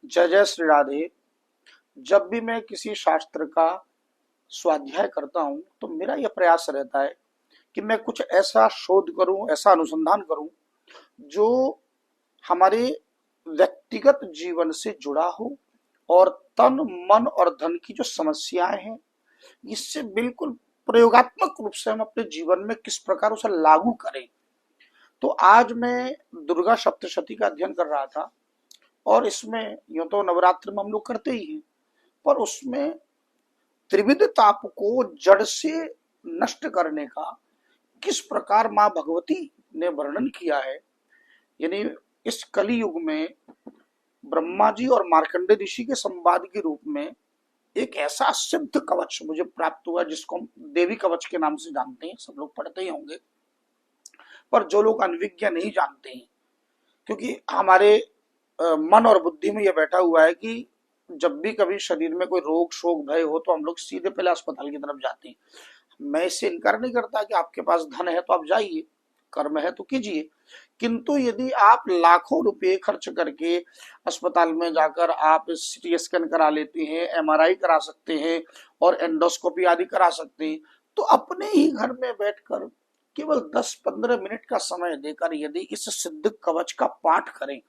जय जय श्री राधे। जब भी मैं किसी शास्त्र का स्वाध्याय करता हूँ तो मेरा यह प्रयास रहता है कि मैं कुछ ऐसा शोध करूं, ऐसा अनुसंधान करूं जो हमारे व्यक्तिगत जीवन से जुड़ा हो और तन मन और धन की जो समस्याएं हैं इससे बिल्कुल प्रयोगात्मक रूप से हम अपने जीवन में किस प्रकार उसे लागू करें। तो आज मैं दुर्गा सप्तशती का अध्ययन कर रहा था और इसमें यूं तो नवरात्र में हम लोग करते ही हैं, पर उसमें त्रिविध ताप को जड़ से नष्ट करने का किस प्रकार मां भगवती ने वर्णन किया है। यानी इस कली युग में ब्रह्मा जी और मार्कंडे ऋषि के संवाद के रूप में एक ऐसा सिद्ध कवच मुझे प्राप्त हुआ जिसको हम देवी कवच के नाम से जानते हैं, सब लोग पढ़ते ही होंगे। पर जो लोग अनविज्ञ नहीं जानते हैं, क्योंकि हमारे मन और बुद्धि में यह बैठा हुआ है कि जब भी कभी शरीर में कोई रोग शोक भय हो तो हम लोग सीधे पहले अस्पताल की तरफ जाते हैं। मैं इससे इनकार नहीं करता कि आपके पास धन है तो आप जाइए, कर्म है तो कीजिए, किंतु यदि आप लाखों रुपए खर्च करके अस्पताल में जाकर आप सीटी स्कैन करा लेते हैं, एमआरआई करा सकते हैं और एंडोस्कोपी आदि करा सकते हैं, तो अपने ही घर में बैठकर केवल 10-15 मिनट का समय देकर यदि इस सिद्ध कवच का पाठ करें।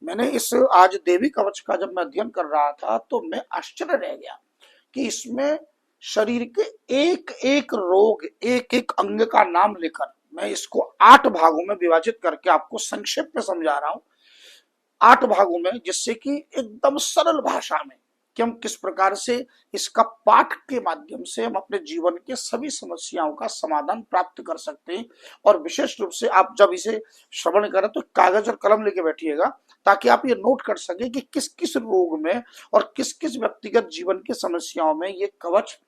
मैंने इस आज देवी कवच का जब मैं अध्ययन कर रहा था तो मैं आश्चर्य रह गया कि इसमें शरीर के एक एक रोग, एक एक अंग का नाम लेकर मैं इसको 8 भागों में विभाजित करके आपको संक्षेप में समझा रहा हूं, 8 भागों में, जिससे कि एकदम सरल भाषा में कि हम किस प्रकार से इसका पाठ के माध्यम से हम अपने जीवन के सभी समस्याओं का समाधान प्राप्त कर सकते हैं। और विशेष रूप से आप जब इसे श्रवण करें तो कागज और कलम लेके बैठिएगा ताकि आप ये नोट कर सके कि किस किस रोग में और किस किस व्यक्तिगत जीवन की समस्याओं में ये कवच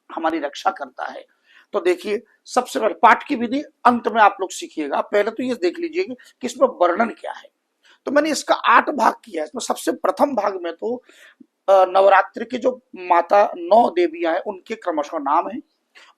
हमारी रक्षा करता है। तो देखिए, सबसे पहले पाठ की विधि अंत में आप लोग सीखिएगा, पहले तो ये देख लीजिए कि इसमें वर्णन क्या है। तो मैंने इसका 8 भाग किया है। इसमें सबसे प्रथम भाग में तो नवरात्रि की जो माता 9 देवियां हैं उनके क्रमशः नाम है,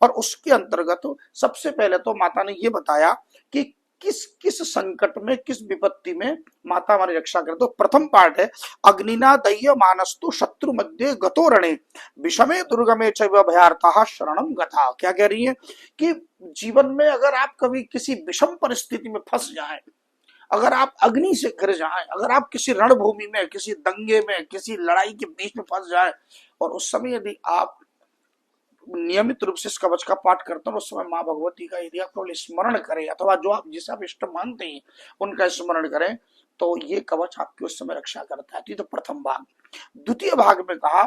और उसके अंतर्गत सबसे पहले तो माता ने ये बताया कि किस किस संकट में, किस विपत्ति में माता हमारी रक्षा करे। तो प्रथम पार्ट है, अग्निना दह्य मानस्तु शत्रु मध्य गतो रणे विषमे दुर्गमे चैव भयार्ता शरणम गथा। क्या कह रही है कि जीवन में अगर आप कभी किसी विषम परिस्थिति में फंस जाए, अगर आप अग्नि से घिर जाएं, अगर आप किसी रणभूमि में, किसी दंगे में, किसी लड़ाई के बीच में फंस जाए, और उस समय यदि आप नियमित रूप से इस कवच का पाठ करते हैं, उस समय माँ भगवती का यदि आप केवल स्मरण करें अथवा जो आप जिसे आप इष्ट मानते हैं उनका स्मरण करें तो ये कवच आपकी उस समय रक्षा करता है। तो प्रथम भाग। द्वितीय भाग में कहा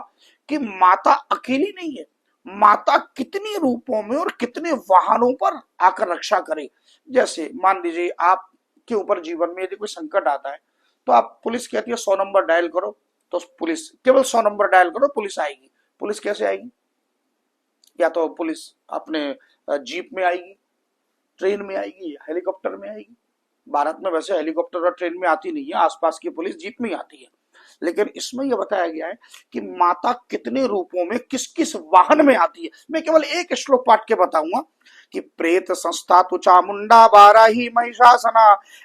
कि माता अकेली नहीं है, माता कितनी रूपों में और कितने वाहनों पर आकर रक्षा करे। जैसे मान लीजिए आपके ऊपर जीवन में यदि कोई संकट आता है तो आप, पुलिस कहती है 100 नंबर डायल करो, तो पुलिस केवल 100 नंबर डायल करो, पुलिस आएगी। पुलिस कैसे आएगी? या तो पुलिस अपने जीप में आएगी, ट्रेन में आएगी, हेलीकॉप्टर में आएगी। भारत में वैसे हेलीकॉप्टर और ट्रेन में आती नहीं है, आसपास की पुलिस जीप में आती है। लेकिन इसमें यह बताया गया है कि माता कितने रूपों में, किस किस वाहन में आती है। मैं केवल एक श्लोक पाठ के बताऊंगा कि प्रेत संस्था तु चामुंडा बाराही महिषासना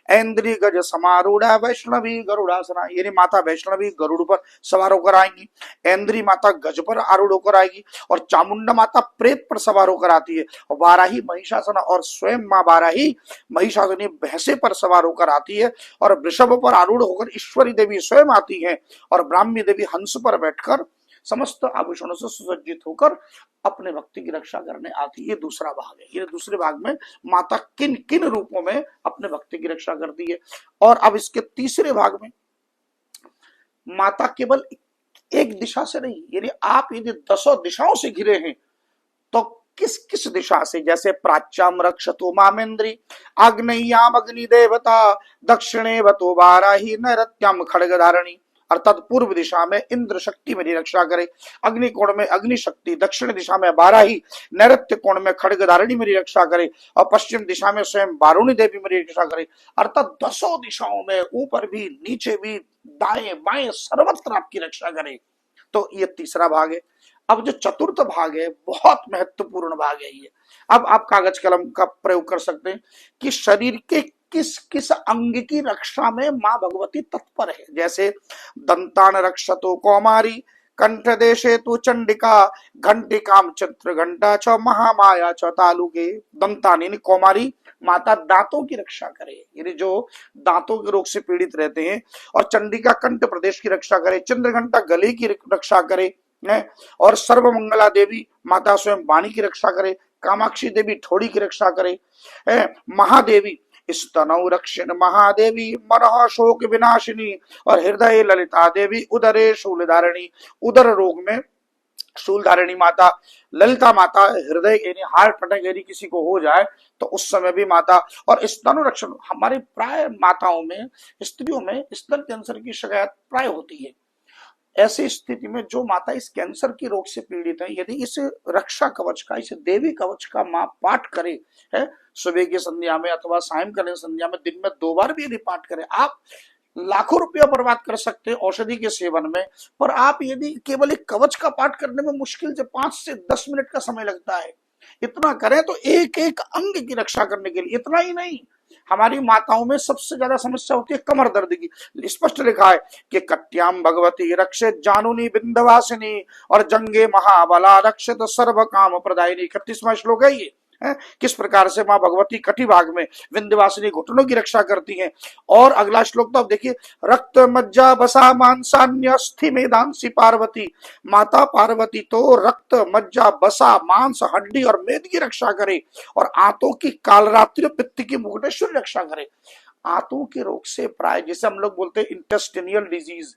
ऐन्द्री गज समारूढ़ा वैष्णवी गरुड़ासना। यानी माता वैष्णवी गरुड़ पर सवार होकर आएंगी, ऐन्द्री माता गज पर आरूढ़ होकर आएगी, और चामुंडा माता प्रेत पर सवार होकर आती है, और बाराही महिषासना और स्वयं माँ बाराही महिषासुनी भैंसे पर सवार होकर आती है, और वृषभ पर आरूढ़ होकर ईश्वरी देवी स्वयं आती है, और ब्राह्मी देवी हंस पर बैठकर समस्त आभूषणों से सुसज्जित होकर अपने भक्ति की रक्षा करने आती है। ये दूसरा भाग है। ये दूसरे भाग में माता किन किन रूपों में अपने भक्ति की रक्षा करती है। और अब इसके तीसरे भाग में माता केवल एक दिशा से नहीं, यानी आप यदि 10 दिशाओं से घिरे हैं तो किस किस दिशा से, जैसे प्राच्याम रक्षतो मामेन्द्री आग्नेयाम अग्नि देवता दक्षिणे वतो वाराही नैऋत्याम खड्ग धारणी, अर्थात पूर्व दिशा में इंद्र शक्ति मेरी रक्षा करे, अग्नि कोण में अग्नि शक्ति, दक्षिण दिशा में बाराही, नैऋत्य कोण में खड्ग धारणी मेरी रक्षा करे, और पश्चिम दिशा में स्वयं वारुणी देवी मेरी रक्षा करे। अर्थात 10 दिशाओं में, ऊपर भी नीचे भी, दाएं बाएं सर्वत्र आपकी रक्षा करे। तो ये तीसरा भाग है। अब जो चतुर्थ भाग है बहुत महत्वपूर्ण भाग है ये। अब आप कागज कलम का प्रयोग कर सकते हैं कि शरीर के किस किस अंग की रक्षा में माँ भगवती तत्पर है। जैसे दंतान रक्षतो कौमारी, कंठ देशे तु चंडिका, घंटिकाम चित्र घंटा च महामाया च तालुके। दंतान यानी कौमारी माता दांतों की रक्षा करे, यानी जो दांतों के रोग से पीड़ित रहते हैं। और चंडिका कंठ प्रदेश की रक्षा करे, चंद्रघंटा गले की रक्षा करे है। और सर्वमंगला देवी माता स्वयं वाणी की रक्षा करे, कामाक्षी देवी ठोड़ी की रक्षा करे है। महादेवी स्तनौ रक्षण महादेवी, मनः शोक विनाशिनी। और हृदय ललिता देवी, उदरे शूलधारिणी, उदर रोग में शूलधारिणी माता ललिता माता। हृदय यानी हार्ट अटैक यदि किसी को हो जाए तो उस समय भी माता। और स्तन रक्षण, हमारे प्राय माताओं में, स्त्रियों में स्तन कैंसर की शिकायत प्राय होती है। ऐसी स्थिति में जो माता इस कैंसर की रोग से पीड़ित है, यदि इस रक्षा कवच का, इस देवी कवच का मां पाठ करे है, सुबह की संध्या में अथवा सायंकालीन संध्या में, दिन में 2 बार भी यदि पाठ करें, आप लाखों रुपया बर्बाद कर सकते हैं औषधि के सेवन में। पर आप यदि केवल एक कवच का पाठ करने में मुश्किल से 5 से 10 मिनट का समय लगता है, इतना करें तो एक एक अंग की रक्षा करने के लिए। इतना ही नहीं, हमारी माताओं में सबसे ज्यादा समस्या होती है कमर दर्द की। स्पष्ट लिखा है कि कट्याम भगवती रक्षित जानुनी बिंदवासिनी, और जंगे महाबला रक्षित सर्व काम प्रदायिनी। 31वां श्लोक है ये है। किस प्रकार से मां भगवती कटी भाग में विंध्यवासिनी घुटनों की रक्षा करती हैं। और अगला श्लोक तो आप देखिए, रक्त मज्जा बसा मांसान्य अस्थि मेदांसी पार्वती। माता पार्वती तो रक्त मज्जा बसा मांस हड्डी और मेद की रक्षा करे, और आंतों की कालरात्रि पित्त की मुकुटेश्वरी रक्षा करे। आंतों के रोग से प्राय, जिसे हम लोग बोलते हैं इंटेस्टिनियल डिजीज,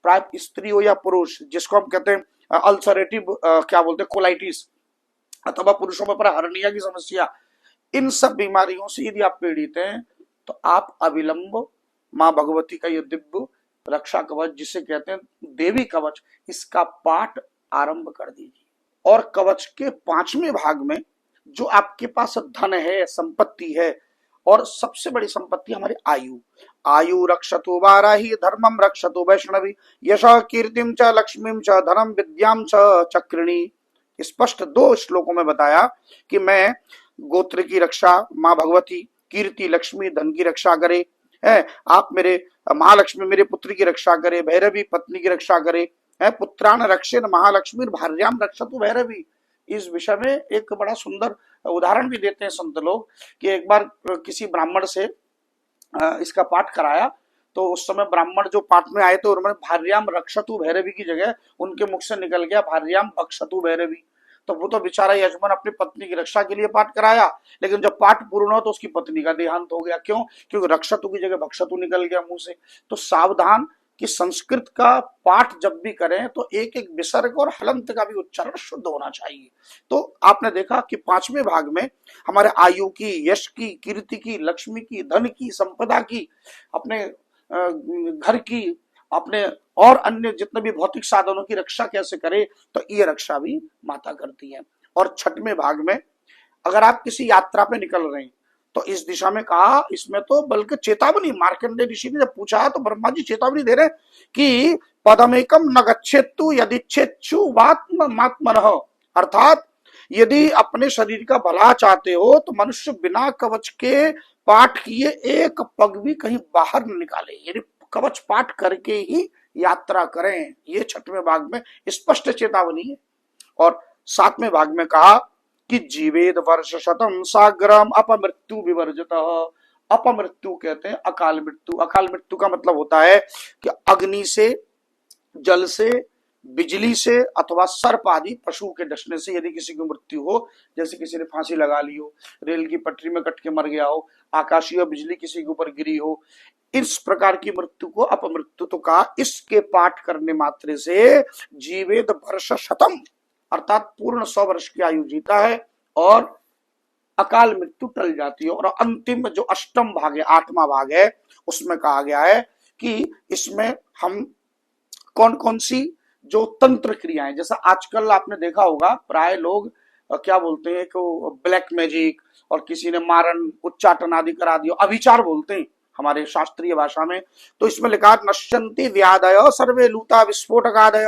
प्राय स्त्री हो या पुरुष, जिसको हम कहते हैं अल्सरेटिव क्या बोलते हैं कोलाइटिस, अथवा पुरुषों में पर हर्निया की समस्या, इन सब बीमारियों से यदि आप पीड़ित हैं तो आप अविलंब मां भगवती का ये दिव्य रक्षा कवच, जिसे कहते हैं देवी कवच, इसका पाठ आरंभ कर दीजिए। और कवच के 5वें भाग में जो आपके पास धन है, संपत्ति है, और सबसे बड़ी संपत्ति हमारी आयु, आयु रक्षतु वाराही, धर्मम रक्षतु वैष्णवी, यश कीर्तिम च लक्ष्मीम च धनम विद्याम च चक्रिणी। स्पष्ट 2 श्लोकों में बताया कि मैं गोत्र की रक्षा मां भगवती, कीर्ति लक्ष्मी धन की रक्षा करे है। आप मेरे महालक्ष्मी मेरे पुत्री की रक्षा करे, भैरवी पत्नी की रक्षा करे है। पुत्रान रक्षेन महालक्ष्मी भार्याम रक्षतु भैरवी। इस विषय में एक बड़ा सुंदर उदाहरण भी देते हैं संत लोग कि एक बार किसी ब्राह्मण से इसका पाठ कराया, तो उस समय ब्राह्मण जो पाठ में आए थे उन्होंने भार्याम रक्षतु भैरवी की जगह उनके मुख से निकल गया भार्याम भक्षतु भैरवी। तो वो तो बेचारा यजमान अपनी पत्नी की रक्षा के लिए पाठ कराया, लेकिन जब पाठ पूर्ण हुआ तो उसकी पत्नी का देहांत हो गया। क्यों? क्योंकि रक्षतु की जगह भक्षतु निकल गया मुंह से। तो सावधान कि संस्कृत का पाठ जब भी करें तो एक एक विसर्ग और हलंत का भी उच्चारण शुद्ध होना चाहिए। तो आपने देखा कि 5वें भाग में हमारे आयु की, यश की, कीर्ति की, लक्ष्मी की, धन की, संपदा की, अपने घर की, अपने और अन्य जितने भी भौतिक साधनों की रक्षा कैसे करे, तो ये रक्षा भी माता करती है। और 6वें भाग में अगर आप किसी यात्रा पे निकल रहे हैं तो इस दिशा में कहा, इसमें तो बल्कि चेतावनी, मार्कंडेय ऋषि ने जब पूछा तो ब्रह्मा जी चेतावनी दे रहे कि पदमेकम न गच्छेतु यदिच्छेच्छु वात्मात्मनः, अर्थात यदि अपने शरीर का भला चाहते हो तो मनुष्य बिना कवच के पाठ किए एक पग भी कहीं बाहर न निकाले, यानी कवच पाठ करके ही यात्रा करें। ये 6वें भाग में स्पष्ट चेतावनी है। और 7वें भाग में कहा कि जीवेद वर्ष शतम साग्रम अपमृत्यु विवर्जित। अपमृत्यु कहते हैं अकाल मृत्यु। अकाल मृत्यु का मतलब होता है कि अग्नि से, जल से, बिजली से अथवा सर्प आदि पशु के डसने से यदि किसी की मृत्यु हो, जैसे किसी ने फांसी लगा ली हो, रेल की पटरी में कट के मर गया हो, आकाशीय बिजली किसी के ऊपर गिरी हो, इस प्रकार की मृत्यु को अपमृत्यु तो कहा। इसके पाठ करने मात्र से जीवेद वर्ष शतम, अर्थात पूर्ण 100 वर्ष की आयु जीता है और अकाल मृत्यु टल जाती है। और अंतिम जो 8वां भाग है, 8वां भाग है, उसमें कहा गया है कि इसमें हम कौन कौन सी जो तंत्र क्रियाएं, जैसा आजकल आपने देखा होगा प्राय लोग क्या बोलते हैं कि ब्लैक मैजिक और किसी ने मारण उच्चाटन आदि करा दिया, अभिचार बोलते हैं हमारे शास्त्रीय भाषा में। तो इसमें लिखा नश्यन्ति व्याधय सर्वे लूता विस्फोटकादय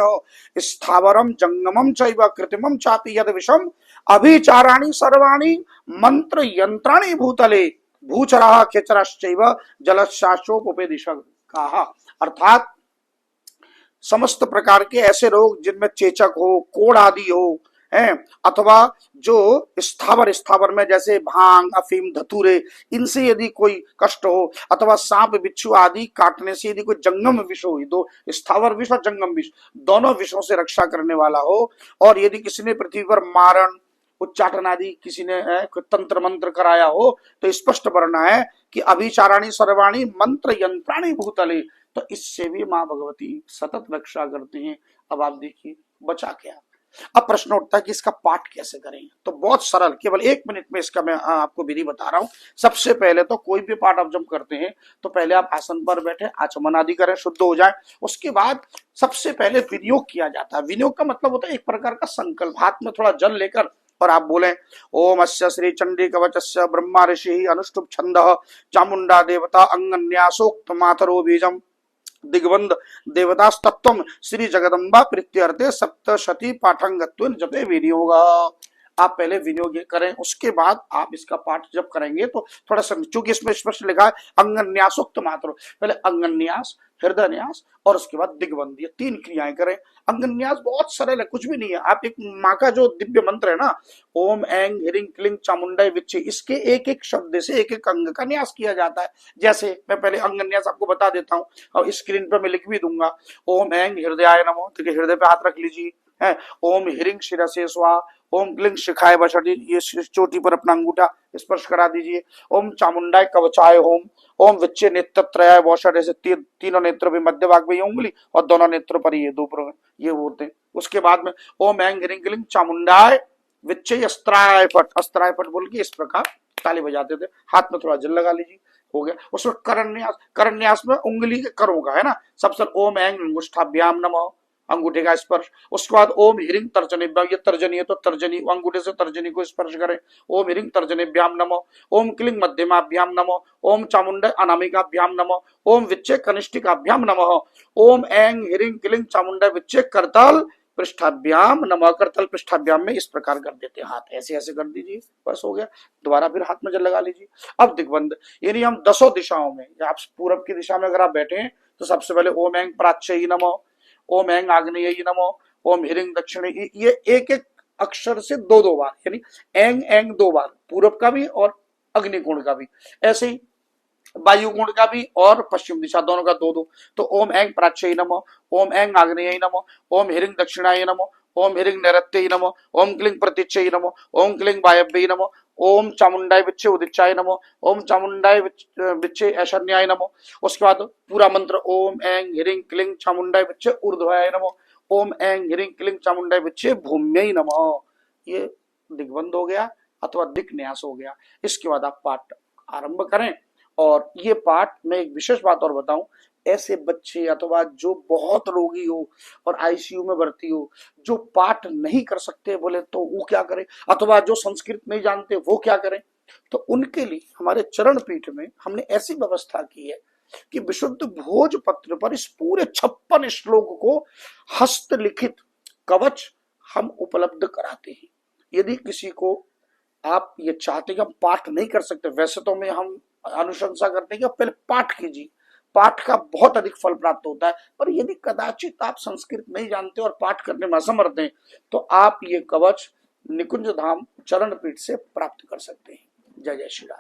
स्थावरम जंगमम चैव कृत्रिमम चापि यद विषम अभिचाराणि सर्वाणि मंत्र यंत्राणि भूतले भूचराः खेचराश्चैव जलशास्त्रोपवेदिशः कहा। अर्थात समस्त प्रकार के ऐसे रोग जिनमें चेचक हो, कोढ़ आदि हो, हैं, अथवा जो स्थावर स्थावर में जैसे भांग, अफीम, धतूरे, इनसे यदि कोई कष्ट हो, अथवा सांप बिच्छू आदि काटने से यदि कोई जंगम विष हो, दो स्थावर विष और जंगम विष दोनों विषों से रक्षा करने वाला हो, और यदि किसी ने पृथ्वी पर मारण, उच्चाटन आदि किसी ने कोई तंत्र मंत्र कराया हो, तो स्पष्ट वर्ण है कि अभिचाराणी सर्वाणी मंत्र यंत्राणी भूतले, तो इससे भी माँ भगवती सतत रक्षा करती हैं। अब आप देखिए बचा क्या। अब प्रश्न उठता है कि इसका पाठ कैसे करें, तो बहुत सरल, केवल 1 मिनट में इसका मैं आपको विधि बता रहा हूं। सबसे पहले तो कोई भी पाठ आप जब करते हैं तो पहले आप आसन पर बैठे, आचमन आदि करें, शुद्ध हो जाए। उसके बाद सबसे पहले विनियोग किया जाता है। विनियोग का मतलब होता है एक प्रकार का संकल्प, हाथ में थोड़ा जल लेकर और आप बोले ओम अस्य श्री चंडी कवचस्य ब्रह्मा ऋषि अनुष्टुप छंद चामुंडा देवता अंगन्यासोक्त मातरो बीजम दिग्बंध देवतास्तत्वम श्री जगदम्बा प्रीत्यर्थे सप्तशती पाठंगत्वेन जपे विनियोग। आप पहले विनियोग करें, उसके बाद आप इसका पाठ जब करेंगे तो थोड़ा सा, चूंकि इसमें स्पष्ट लिखा है अंगन्यासोक्त मात्र, पहले अंगन्यास, हृदय न्यास और उसके बाद दिग्बंध, ये 3 क्रियाएं करें। अंगन्यास बहुत सरल है, कुछ भी नहीं है। आप एक माँ का जो दिव्य मंत्र है ना, ओम ऐंग ह्रीं क्लीं चामुंडाय विच्चे, इसके एक एक शब्द से एक एक अंग का न्यास किया जाता है। जैसे मैं पहले अंगन्यास आपको बता देता हूँ और स्क्रीन पर मैं लिख भी दूंगा। ओम ऐंग हृदयाय नमो, ठीक है, हृदय पे हाथ रख लीजिए, है। ओम ह्रीं शिरसे स्वाहा, ओम क्लीं शिखाय वषटि, ये चोटी पर अपना अंगूठा स्पर्श करा दीजिए। ओम चामुंडाय कवचाय होम, ओम विच्चे नेत्रत्रयाय वौषट, ऐसे तीनों नेत्रों पे मध्य भाग में ये उंगली और दोनों नेत्रों पर ये दो ये बोलते हैं। उसके बाद में ओम ऐंग ह्रीं क्लीं चामुंडाय विच्चे अस्त्राय फट, अस्त्राय फट बोल के इस प्रकार ताली बजाते थे। हाथ में थोड़ा जल लगा लीजिए, हो गया। उसमें करन्यास, करन्यास में उंगली के करों का है ना, सबसे ओम ऐंग अंगुष्ठाभ्याम नमः, अंगूठे का स्पर्श। उसके बाद ओम ह्रीं तर्जनीभ्याम, ये तर्जनी है तो तर्जनी, अंगूठे से तर्जनी को स्पर्श करें। ओम ह्रीं तर्जनीभ्याम नमो, ओम क्लीं मध्यमाभ्याम नमो, ओम चामुंडा अनामिकाभ्याम नमो, ओम विच्चे कनिष्ठिकाभ्याम नमः, ओम ऐंग ह्रीं क्लीं चामुंडा विच्चे करतल पृष्ठाभ्याम नमः। करतल पृष्ठाभ्याम में इस प्रकार कर देते हैं, हाथ ऐसे ऐसे कर दीजिए, बस हो गया। दोबारा फिर हाथ में जल लगा लीजिए। अब दिग्बंध, यानी हम 10 दिशाओं में, आप पूरब की दिशा में अगर आप बैठे हैं तो सबसे पहले ओम ऐंग प्राच्यई नमो, ओम ऐंग आग्नेयी नमो, ओम ह्रीं दक्षिणे, ये एक एक अक्षर से 2-2 बार, यानी ऐंग ऐंग 2 बार, पूरब का भी और अग्निकोण का भी, ऐसे ही वायुकोण का भी और पश्चिम दिशा दोनों का 2-2। तो ओम ऐंग प्राच्यई नमो, ओम ऐंग आग्नेयी नमो, ओम ह्रीं दक्षिणाय नमो, ओम ह्रीं नैऋत्यई नमो, ओम क्लीं प्रतीच्यै नमो, ओम क्लीं वायव्यै नमो, ओम चामुंडाय विच्चे उदिच्चाय नमो, ओम चामुंडाय विच्चे ऐशन्याय नमो। उसके बाद पूरा मंत्र ओम ऐंग ह्रीं क्लीं चामुंडाय विच्चे ऊर्ध्वाय नमो, ओम ऐंग ह्रीं क्लीं चामुंडाय विच्चे भूम्यै नमः। ये दिग्बंध हो गया अथवा दिक्न्यास हो गया। इसके बाद आप पाठ आरंभ करें। और ये पाठ में एक विशेष बात और बताऊं, ऐसे बच्चे अथवा जो बहुत रोगी हो और आईसीयू में भर्ती हो, जो पाठ नहीं कर सकते बोले तो वो क्या करें, अथवा जो संस्कृत नहीं जानते वो क्या करें, तो उनके लिए हमारे चरण पीठ में हमने ऐसी व्यवस्था की है कि विशुद्ध भोजपत्र पर इस पूरे 56 श्लोक को हस्तलिखित कवच हम उपलब्ध कराते हैं। यदि किसी को आप ये चाहते हैं कि हम पाठ नहीं कर सकते, वैसे तो में हम अनुशंसा करते हैं कि आप पहले पाठ कीजिए, पाठ का बहुत अधिक फल प्राप्त होता है। पर यदि कदाचित आप संस्कृत नहीं जानते और पाठ करने में असमर्थ हैं तो आप ये कवच निकुंज धाम चरण पीठ से प्राप्त कर सकते हैं। जय जय श्री राम।